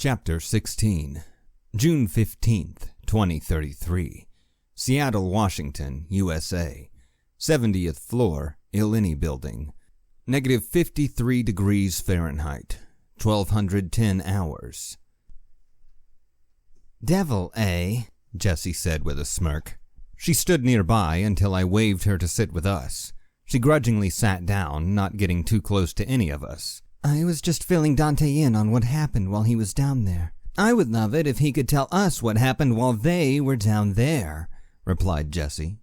Chapter 16, June 15th, 2033, Seattle, Washington, USA, 70th floor, Illini Building, negative 53 degrees Fahrenheit, 1210 hours. Devil, eh? Jessie said with a smirk. She stood nearby until I waved her to sit with us. She grudgingly sat down, not getting too close to any of us. I was just filling Dante in on what happened while he was down there. I would love it if he could tell us what happened while they were down there, replied Jessie.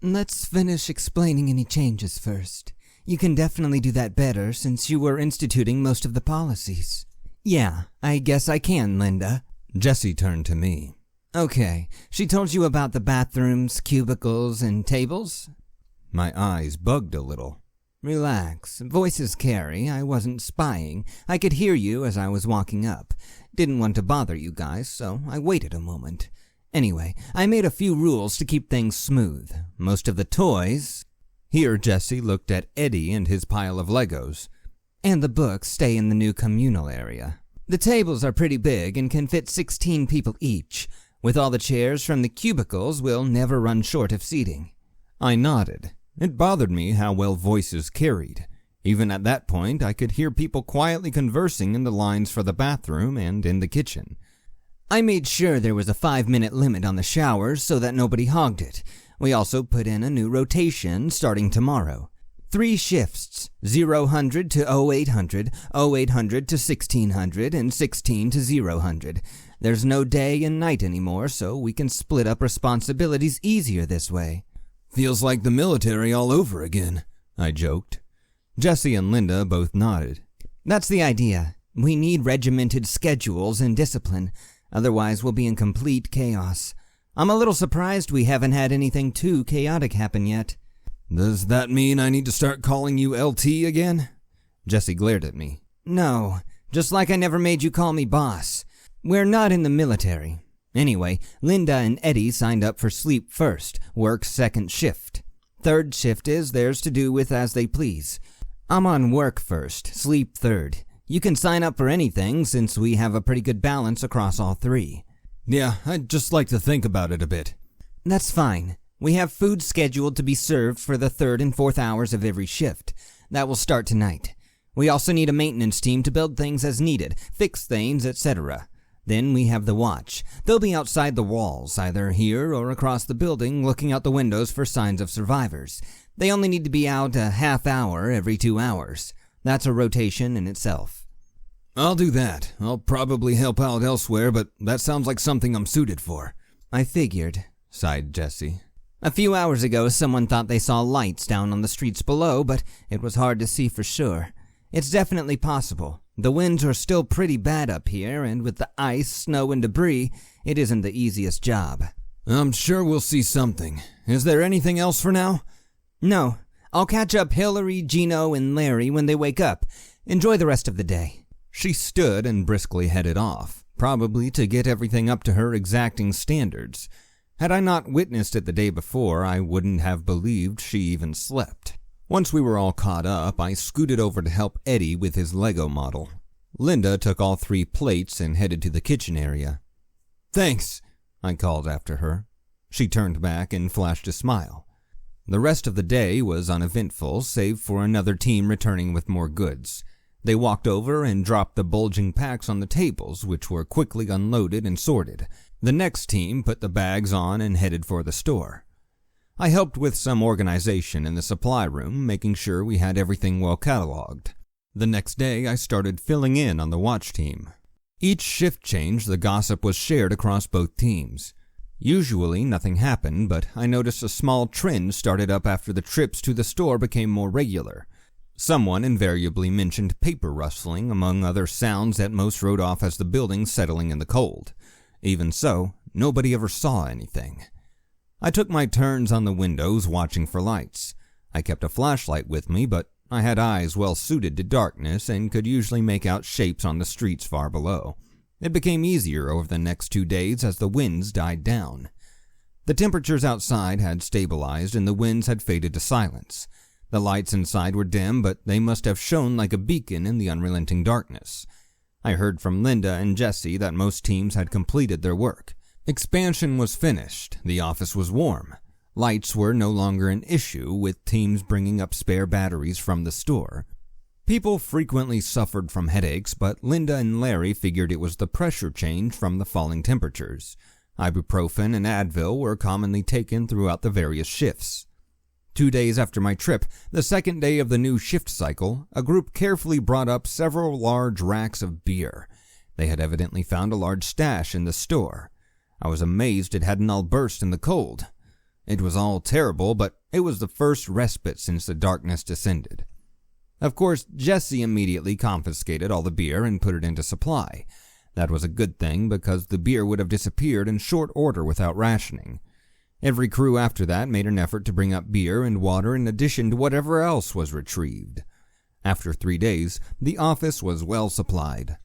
Let's finish explaining any changes first. You can definitely do that better since you were instituting most of the policies. Yeah, I guess I can, Linda. Jessie turned to me. Okay, she told you about the bathrooms, cubicles, and tables? My eyes bugged a little. Relax. Voices carry. I wasn't spying. I could hear you as I was walking up. Didn't want to bother you guys, so I waited a moment. Anyway, I made a few rules to keep things smooth. Most of the toys... Here Jessie looked at Eddie and his pile of Legos. And the books stay in the new communal area. The tables are pretty big and can fit 16 people each. With all the chairs from the cubicles, we'll never run short of seating. I nodded. It bothered me how well voices carried. Even at that point, I could hear people quietly conversing in the lines for the bathroom and in the kitchen. I made sure there was a 5-minute limit on the showers so that nobody hogged it. We also put in a new rotation starting tomorrow. 3 shifts, 0100 to 0800, 0800 to 1600, and 16 to 0100. There's no day and night anymore, so we can split up responsibilities easier this way. Feels like the military all over again, I joked. Jessie and Linda both nodded. That's the idea. We need regimented schedules and discipline. Otherwise, we'll be in complete chaos. I'm a little surprised we haven't had anything too chaotic happen yet. Does that mean I need to start calling you LT again? Jessie glared at me. No, just like I never made you call me boss. We're not in the military. Anyway, Linda and Eddie signed up for sleep first, work second shift. Third shift is theirs to do with as they please. I'm on work first, sleep third. You can sign up for anything since we have a pretty good balance across all 3. Yeah, I'd just like to think about it a bit. That's fine. We have food scheduled to be served for the 3rd and 4th hours of every shift. That will start tonight. We also need a maintenance team to build things as needed, fix things, etc. Then we have the watch. They'll be outside the walls, either here or across the building, looking out the windows for signs of survivors. They only need to be out a half hour every 2 hours. That's a rotation in itself. I'll do that. I'll probably help out elsewhere, but that sounds like something I'm suited for. I figured, sighed Jessie. A few hours ago, someone thought they saw lights down on the streets below, but it was hard to see for sure. It's definitely possible. The winds are still pretty bad up here, and with the ice, snow, and debris, it isn't the easiest job. I'm sure we'll see something. Is there anything else for now? No. I'll catch up Hillary, Gino, and Larry when they wake up. Enjoy the rest of the day. She stood and briskly headed off, probably to get everything up to her exacting standards. Had I not witnessed it the day before, I wouldn't have believed she even slept. Once we were all caught up, I scooted over to help Eddie with his Lego model. Linda took all 3 plates and headed to the kitchen area. Thanks, I called after her. She turned back and flashed a smile. The rest of the day was uneventful, save for another team returning with more goods. They walked over and dropped the bulging packs on the tables, which were quickly unloaded and sorted. The next team put the bags on and headed for the store. I helped with some organization in the supply room, making sure we had everything well cataloged. The next day, I started filling in on the watch team. Each shift change, the gossip was shared across both teams. Usually, nothing happened, but I noticed a small trend started up after the trips to the store became more regular. Someone invariably mentioned paper rustling, among other sounds that most wrote off as the building settling in the cold. Even so, nobody ever saw anything. I took my turns on the windows watching for lights. I kept a flashlight with me, but I had eyes well suited to darkness and could usually make out shapes on the streets far below. It became easier over the next 2 days as the winds died down. The temperatures outside had stabilized and the winds had faded to silence. The lights inside were dim, but they must have shone like a beacon in the unrelenting darkness. I heard from Linda and Jesse that most teams had completed their work. Expansion was finished, the office was warm. Lights were no longer an issue, with teams bringing up spare batteries from the store. People frequently suffered from headaches, but Linda and Larry figured it was the pressure change from the falling temperatures. Ibuprofen and Advil were commonly taken throughout the various shifts. 2 days after my trip, the second day of the new shift cycle, a group carefully brought up several large racks of beer. They had evidently found a large stash in the store. I was amazed it hadn't all burst in the cold. It was all terrible, but it was the first respite since the darkness descended. Of course, Jesse immediately confiscated all the beer and put it into supply. That was a good thing because the beer would have disappeared in short order without rationing. Every crew after that made an effort to bring up beer and water in addition to whatever else was retrieved. After 3 days, the office was well supplied.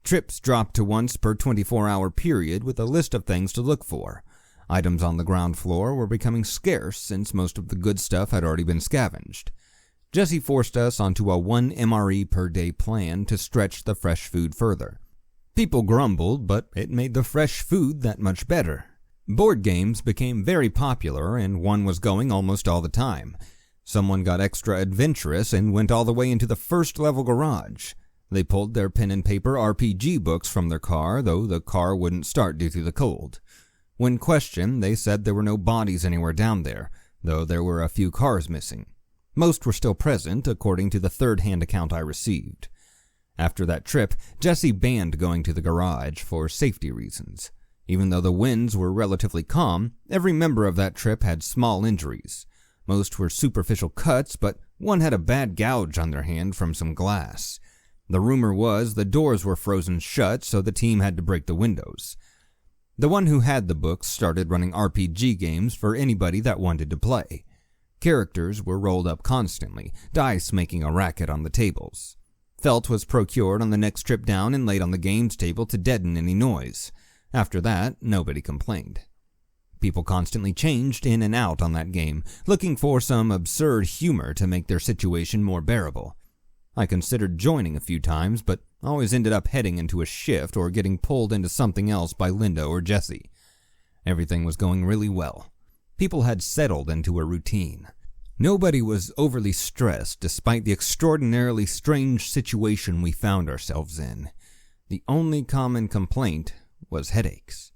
Trips dropped to once per 24-hour period with a list of things to look for. Items on the ground floor were becoming scarce since most of the good stuff had already been scavenged. Jesse forced us onto a 1 MRE per day plan to stretch the fresh food further. People grumbled, but it made the fresh food that much better. Board games became very popular, and one was going almost all the time. Someone got extra adventurous and went all the way into the first-level garage. They pulled their pen and paper RPG books from their car, though the car wouldn't start due to the cold. When questioned, they said there were no bodies anywhere down there, though there were a few cars missing. Most were still present, according to the third-hand account I received. After that trip, Jesse banned going to the garage for safety reasons. Even though the winds were relatively calm, every member of that trip had small injuries. Most were superficial cuts, but one had a bad gouge on their hand from some glass. The rumor was the doors were frozen shut, so the team had to break the windows. The one who had the books started running RPG games for anybody that wanted to play. Characters were rolled up constantly, dice making a racket on the tables. Felt was procured on the next trip down and laid on the games table to deaden any noise. After that, nobody complained. People constantly changed in and out on that game, looking for some absurd humor to make their situation more bearable. I considered joining a few times, but always ended up heading into a shift or getting pulled into something else by Linda or Jesse. Everything was going really well. People had settled into a routine. Nobody was overly stressed despite the extraordinarily strange situation we found ourselves in. The only common complaint was headaches.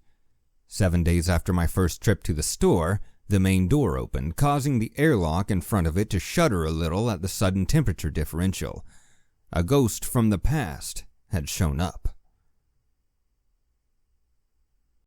7 days after my first trip to the store, the main door opened, causing the airlock in front of it to shudder a little at the sudden temperature differential. A ghost from the past had shown up.